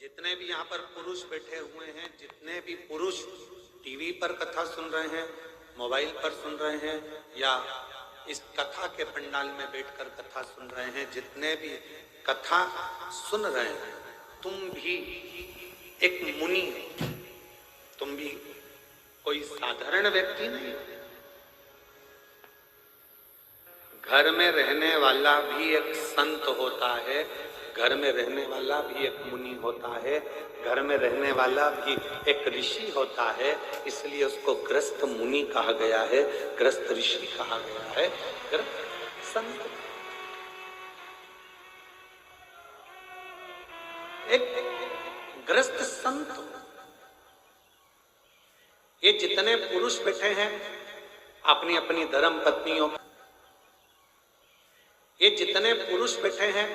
जितने भी यहाँ पर पुरुष बैठे हुए हैं, जितने भी पुरुष टीवी पर कथा सुन रहे हैं, मोबाइल पर सुन रहे हैं या इस कथा के पंडाल में बैठकर कथा सुन रहे हैं, जितने भी कथा सुन रहे हैं, तुम भी एक मुनि हो, तुम भी कोई साधारण व्यक्ति नहीं। घर में रहने वाला भी एक संत होता है, घर में रहने वाला भी एक मुनि होता है, घर में रहने वाला भी एक ऋषि होता है, इसलिए उसको ग्रस्त मुनि कहा गया है, ग्रस्त ऋषि कहा गया है, ग्रस्त संत। एक ग्रस्त संत। ये जितने पुरुष बैठे हैं अपनी अपनी धर्म पत्नियों, ये जितने पुरुष बैठे हैं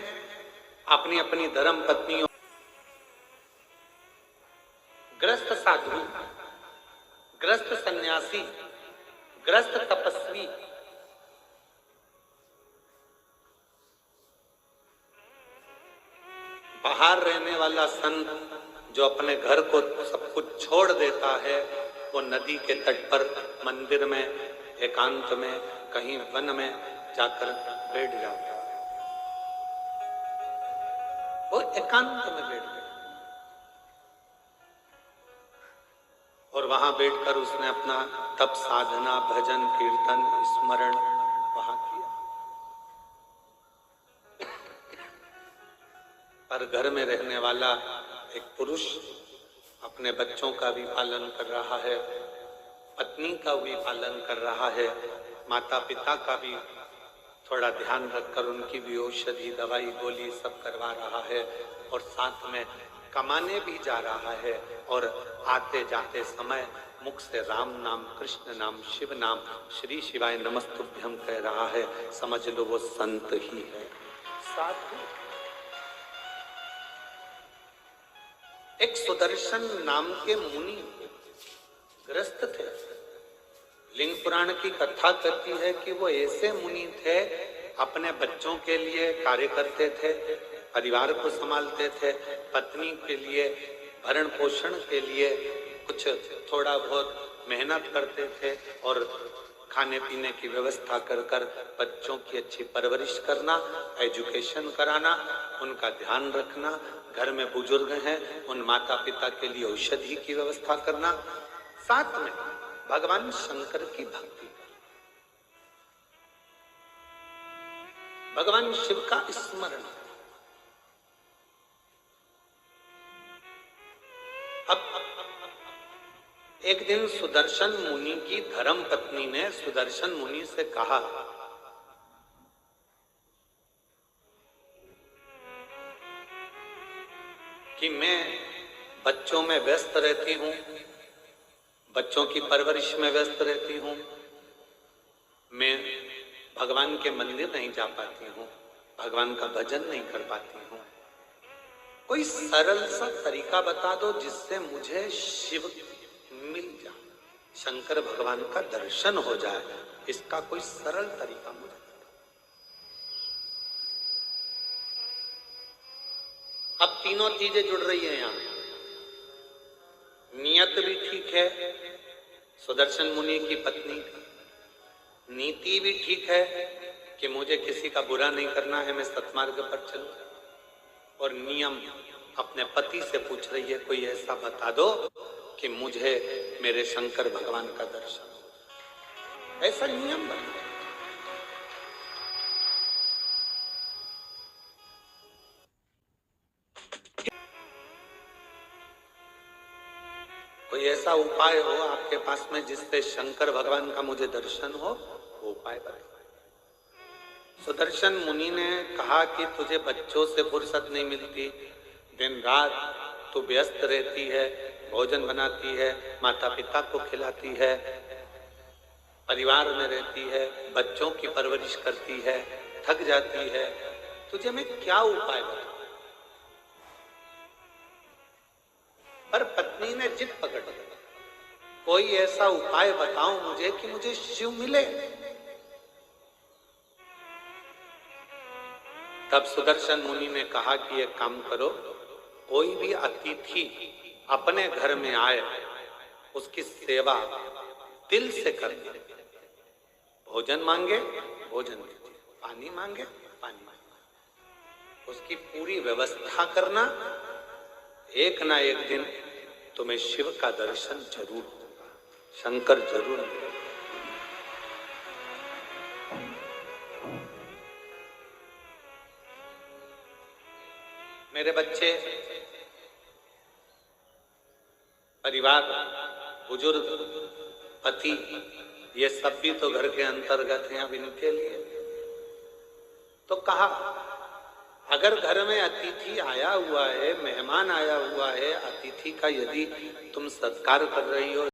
अपनी अपनी धर्म पत्नियों, ग्रस्त साधु, ग्रस्त सन्यासी, ग्रस्त तपस्वी, बाहर रहने वाला संत जो अपने घर को सब कुछ छोड़ देता है, वो नदी के तट पर, मंदिर में, एकांत में, कहीं वन में जाकर बैठ जाता है। वो एकांत में बैठ गया और वहां बैठकर उसने अपना तप, साधना, भजन, कीर्तन, स्मरण वहां किया। पर घर में रहने वाला एक पुरुष अपने बच्चों का भी पालन कर रहा है, पत्नी का भी पालन कर रहा है, माता पिता का भी थोड़ा ध्यान रखकर उनकी भी औषधि, दवाई, गोली सब करवा रहा है, और साथ में कमाने भी जा रहा है, और आते जाते समय मुख से राम नाम, कृष्ण नाम, शिव नाम, श्री शिवाय नमस्तुभ्यम कह रहा है। समझ लो वो संत ही है, साधु। एक सुदर्शन नाम के मुनि ग्रस्त थे। लिंग पुराण की कथा कहती है कि वो ऐसे मुनि थे, अपने बच्चों के लिए कार्य करते थे, परिवार को संभालते थे, पत्नी के लिए भरण पोषण के लिए कुछ थोड़ा बहुत मेहनत करते थे, और खाने पीने की व्यवस्था कर कर बच्चों की अच्छी परवरिश करना, एजुकेशन कराना, उनका ध्यान रखना, घर में बुजुर्ग हैं उन माता पिता के लिए औषधि की व्यवस्था करना, साथ में भगवान शंकर की भक्ति, भगवान शिव का स्मरण। अब एक दिन सुदर्शन मुनि की धर्म पत्नी ने सुदर्शन मुनि से कहा, कि मैं बच्चों में व्यस्त रहती हूं, बच्चों की परवरिश में व्यस्त रहती हूं, मैं भगवान के मंदिर नहीं जा पाती हूँ, भगवान का भजन नहीं कर पाती हूँ, कोई सरल सा तरीका बता दो जिससे मुझे शिव मिल जाए, शंकर भगवान का दर्शन हो जाए, इसका कोई सरल तरीका मुझे। अब तीनों चीजें जुड़ रही है यहाँ। नियत भी ठीक है सुदर्शन मुनि की पत्नी की, नीति भी ठीक है कि मुझे किसी का बुरा नहीं करना है, मैं सत्मार्ग पर चलूं, और नियम अपने पति से पूछ रही है, कोई ऐसा बता दो कि मुझे मेरे शंकर भगवान का दर्शन हो। ऐसा नियम बना। कोई ऐसा उपाय हो आपके पास में जिससे शंकर भगवान का मुझे दर्शन हो, वो उपाय बताइए। सुदर्शन मुनि ने कहा कि तुझे बच्चों से फुर्सत नहीं मिलती, दिन रात तू व्यस्त रहती है, भोजन बनाती है, माता पिता को खिलाती है, परिवार में रहती है, बच्चों की परवरिश करती है, थक जाती है, तुझे मैं क्या उपाय बताऊं। पर पत्नी ने जिद पकड़ ली, कोई ऐसा उपाय बताओ मुझे कि मुझे शिव मिले। तब सुदर्शन मुनि ने कहा कि एक काम करो, कोई भी अतिथि अपने घर में आए, उसकी सेवा दिल से करना। भोजन मांगे भोजन दीजिए, पानी मांगे पानी मांगे, उसकी पूरी व्यवस्था करना। एक ना एक दिन तुम्हें शिव का दर्शन जरूर होगा, शंकर जरूर मिलेगा। मेरे बच्चे, परिवार, बुजुर्ग, पति, ये सब भी तो घर के अंतर्गत हैं। अब इनके लिए तो कहा, अगर घर में अतिथि आया हुआ है, मेहमान आया हुआ है, अतिथि का यदि तुम सत्कार कर रही हो,